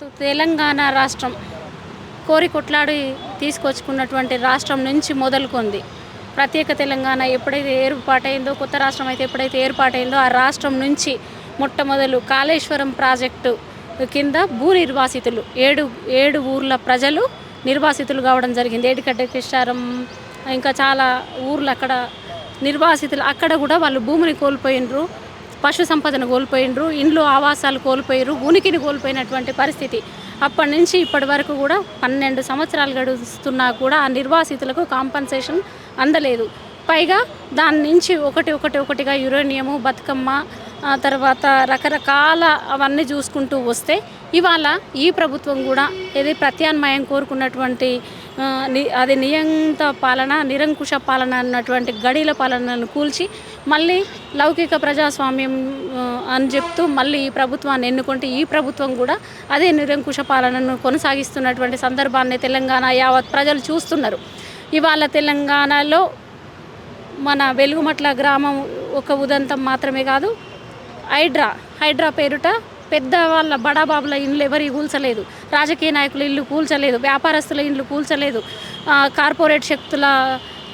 తెలంగాణ రాష్ట్రం కోరి కొట్లాడి తీసుకొచ్చుకున్నటువంటి రాష్ట్రం నుంచి మొదలుకొంది. ప్రత్యేక తెలంగాణ ఎప్పుడైతే ఏర్పాటైందో, కొత్త రాష్ట్రం అయితే ఎప్పుడైతే ఏర్పాటైందో, ఆ రాష్ట్రం నుంచి మొట్టమొదలు కాళేశ్వరం ప్రాజెక్టు కింద భూ నిర్వాసితులు ఏడు ఊర్ల ప్రజలు నిర్వాసితులు కావడం జరిగింది. ఏడిగడ్డ కిష్టారం ఇంకా చాలా ఊర్లు అక్కడ నిర్వాసితులు. అక్కడ కూడా వాళ్ళు భూమిని కోల్పోయినరు, పశు సంపదను కోల్పోయినరు, ఇండ్లు ఆవాసాలు కోల్పోయారు, ఉనికిని కోల్పోయినటువంటి పరిస్థితి. అప్పటి నుంచి ఇప్పటి వరకు కూడా 12 సంవత్సరాలు గడుస్తున్నా కూడా ఆ నిర్వాసితులకు కాంపన్సేషన్ అందలేదు. పైగా దాని నుంచి ఒకటిగా యురేనియము, బతుకమ్మ, తర్వాత రకరకాల అవన్నీ చూసుకుంటూ వస్తే ఇవాళ ఈ ప్రభుత్వం కూడా ఏది ప్రత్యామ్నాయం కోరుకున్నటువంటి అది నిరంకుశ పాలన అన్నటువంటి గడీల పాలనను కూల్చి మళ్ళీ లౌకిక ప్రజాస్వామ్యం అని చెప్తూ మళ్ళీ ఈ ప్రభుత్వాన్ని ఎన్నుకుంటే ఈ ప్రభుత్వం కూడా అదే నిరంకుశ పాలనను కొనసాగిస్తున్నటువంటి సందర్భాన్ని తెలంగాణ యావత్ ప్రజలు చూస్తున్నారు. ఇవాళ తెలంగాణలో మన వెలుగుమట్ల గ్రామం ఒక ఉదంతం మాత్రమే కాదు, హైడ్రా పేరుట పెద్దవాళ్ళ బడాబాబుల ఇండ్లు ఎవరి కూల్చలేదు, రాజకీయ నాయకుల ఇల్లు కూల్చలేదు, వ్యాపారస్తుల ఇండ్లు కూల్చలేదు, కార్పొరేట్ శక్తుల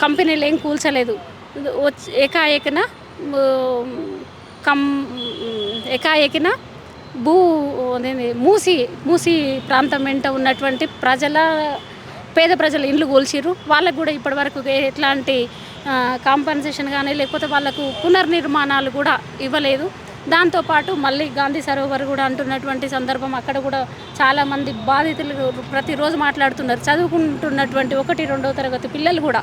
కంపెనీలు ఏం కూల్చలేదు. ఏకాఏకిన మూసి ప్రాంతం వెంట ఉన్నటువంటి పేద ప్రజల ఇండ్లు కూల్చిర్రు. వాళ్ళకు కూడా ఇప్పటివరకు ఎట్లాంటి కాంపన్సేషన్ కానీ లేకపోతే వాళ్ళకు పునర్నిర్మాణాలు కూడా ఇవ్వలేదు. దాంతోపాటు మళ్ళీ గాంధీ సరోవర్ కూడా అంటున్నటువంటి సందర్భం, అక్కడ కూడా చాలామంది బాధితులు ప్రతిరోజు మాట్లాడుతున్నారు. చదువుకుంటున్నటువంటి 1-2వ తరగతి పిల్లలు కూడా,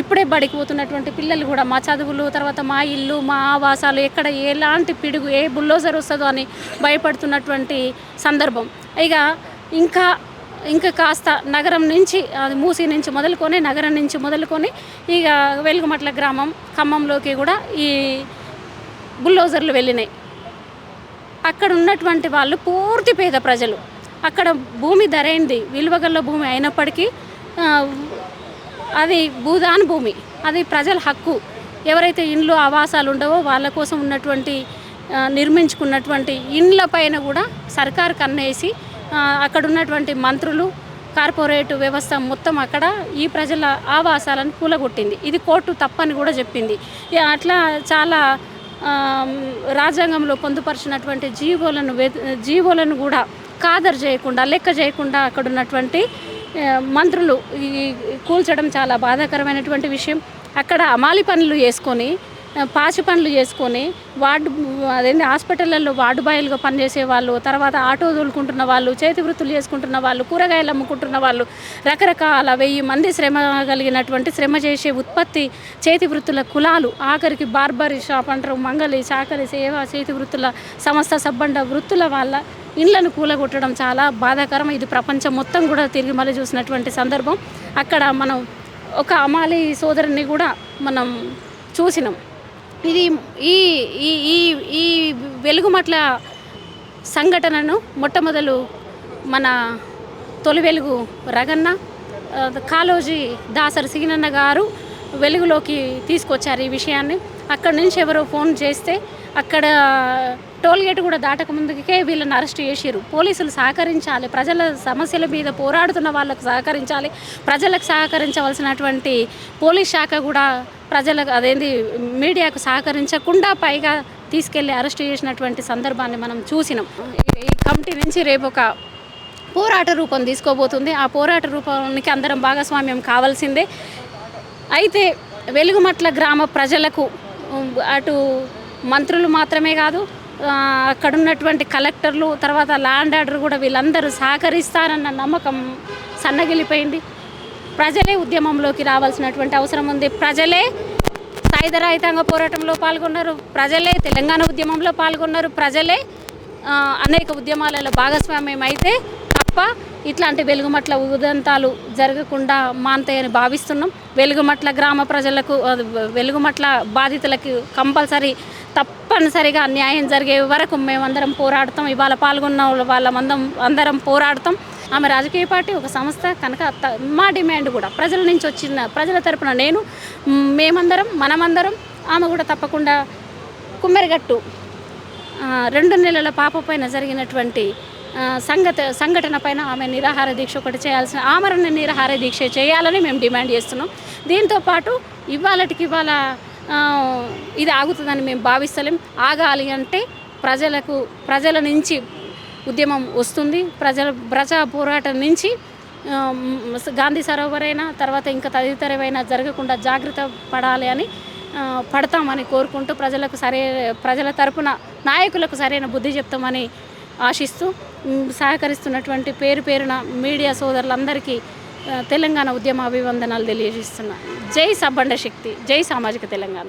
ఇప్పుడే బడికి పోతున్నటువంటి పిల్లలు కూడా మా చదువులు, తర్వాత మా ఇల్లు, మా ఆవాసాలు ఎక్కడ ఎలాంటి పిడుగు ఏ బుల్డోజర్ వస్తుందో అని భయపడుతున్నటువంటి సందర్భం. ఇక ఇంకా కాస్త నగరం నుంచి, అది మూసి నుంచి మొదలుకొని, నగరం నుంచి మొదలుకొని ఇక వెలుగుమట్ల గ్రామం ఖమ్మంలోకి కూడా ఈ బుల్డోజర్లు వెళ్ళినాయి. అక్కడ ఉన్నటువంటి వాళ్ళు పూర్తి పేద ప్రజలు. అక్కడ భూమి ధరైంది, విలువగల భూమి అయినప్పటికీ అది భూదాన్ భూమి, అది ప్రజల హక్కు. ఎవరైతే ఇండ్లు ఆవాసాలు ఉండవో వాళ్ళ కోసం ఉన్నటువంటి నిర్మించుకున్నటువంటి ఇండ్ల పైన కూడా సర్కారు కన్నేసి అక్కడ ఉన్నటువంటి మంత్రులు, కార్పొరేట్ వ్యవస్థ మొత్తం అక్కడ ఈ ప్రజల ఆవాసాలను కూలగొట్టింది. ఇది కోర్టు తప్పని కూడా చెప్పింది. అట్లా చాలా రాజ్యాంగంలో పొందుపరిచినటువంటి జీవోలను కూడా ఖాదరు చేయకుండా, లెక్క చేయకుండా అక్కడ ఉన్నటువంటి మంత్రులు కూల్చడం చాలా బాధాకరమైనటువంటి విషయం. అక్కడ అమాలి పనులు చేసుకొని, పాచి పనులు చేసుకొని, హాస్పిటళ్ళల్లో వార్డు బాయ్లుగా పనిచేసే వాళ్ళు, తర్వాత ఆటో తోలుకుంటున్న వాళ్ళు, చేతి వృత్తులు చేసుకుంటున్న వాళ్ళు, కూరగాయలు అమ్ముకుంటున్న వాళ్ళు, రకరకాల 1000 మంది శ్రమ చేసే ఉత్పత్తి చేతి వృత్తుల కులాలు, ఆఖరికి బార్బరీ షాప్ అంటారు, మంగలి, చాకలి, సేవ చేతి వృత్తుల సంస్థ, సబ్బండ వృత్తుల వాళ్ళ ఇండ్లను కూలగొట్టడం చాలా బాధాకరం. ఇది ప్రపంచం మొత్తం కూడా తిరిగి మళ్ళీ చూసినటువంటి సందర్భం. అక్కడ మనం ఒక అమాలి సోదరుని కూడా మనం చూసినాం. ఇది ఈ వెలుగుమట్ల సంఘటనను మొట్టమొదలు మన తొలి వెలుగు రగన్న, కాళోజీ దాసరి సీనన్న గారు వెలుగులోకి తీసుకొచ్చారు ఈ విషయాన్ని. అక్కడి నుంచి ఎవరో ఫోన్ చేస్తే అక్కడ టోల్గేట్ కూడా దాటక ముందుకే వీళ్ళని అరెస్ట్ చేసిర్రు. పోలీసులు సహకరించాలి, ప్రజల సమస్యల మీద పోరాడుతున్న వాళ్ళకు సహకరించాలి. ప్రజలకు సహకరించవలసినటువంటి పోలీస్ శాఖ కూడా మీడియాకు సహకరించకుండా పైగా తీసుకెళ్లి అరెస్ట్ చేసినటువంటి సందర్భాన్ని మనం చూసినాం. ఈ కమిటీ నుంచి రేపు ఒక పోరాట రూపం తీసుకోబోతుంది. ఆ పోరాట రూపానికి అందరం భాగస్వామ్యం కావాల్సిందే. అయితే వెలుగుమట్ల గ్రామ ప్రజలకు అటు మంత్రులు మాత్రమే కాదు, అక్కడ ఉన్నటువంటి కలెక్టర్లు, తర్వాత ల్యాండ్ ఆర్డర్ కూడా వీళ్ళందరూ సహకరిస్తారన్న నమ్మకం సన్నగిలిపోయింది. ప్రజలే ఉద్యమంలోకి రావాల్సినటువంటి అవసరం ఉంది. ప్రజలే సాయుధ రైతాంగ పోరాటంలో పాల్గొన్నారు, ప్రజలే తెలంగాణ ఉద్యమంలో పాల్గొన్నారు, ప్రజలే అనేక ఉద్యమాలలో భాగస్వామ్యం అయితే తప్ప ఇట్లాంటి వెలుగుమట్ల ఉదంతాలు జరగకుండా మాంతాయని భావిస్తున్నాం. వెలుగుమట్ల గ్రామ ప్రజలకు, వెలుగుమట్ల బాధితులకు తప్పనిసరిగా న్యాయం జరిగే వరకు మేమందరం పోరాడతాం. ఇవాళ పాల్గొన్న అందరం పోరాడతాం. ఆమె రాజకీయ పార్టీ, ఒక సంస్థ కనుక మా డిమాండ్ కూడా ప్రజల నుంచి వచ్చిన, ప్రజల తరపున మనమందరం ఆమె కూడా తప్పకుండా కుమ్మెరగట్టు 2 నెలల పాప పైన జరిగినటువంటి సంఘటన పైన ఆమె నిరాహార దీక్ష ఒకటి చేయాల్సిన ఆమరణ నిరాహార దీక్ష చేయాలని మేము డిమాండ్ చేస్తున్నాం. దీంతోపాటు ఇవాళ ఇది ఆగుతుందని మేము భావిస్తలేం. ఆగాలి అంటే ప్రజల నుంచి ఉద్యమం వస్తుంది. ప్రజా పోరాటం నుంచి గాంధీ సరోవర్ అయినా తర్వాత ఇంకా తదితరమైనా జరగకుండా జాగ్రత్త పడాలి అని పడతామని కోరుకుంటూ ప్రజల తరపున నాయకులకు సరైన బుద్ధి చెప్తామని ఆశిస్తూ సహకరిస్తున్నటువంటి పేరున మీడియా సోదరులందరికీ తెలంగాణ ఉద్యమ అభివందనాలు తెలియజేస్తున్నా. జై సబ్బండ శక్తి, జై సామాజిక తెలంగాణ.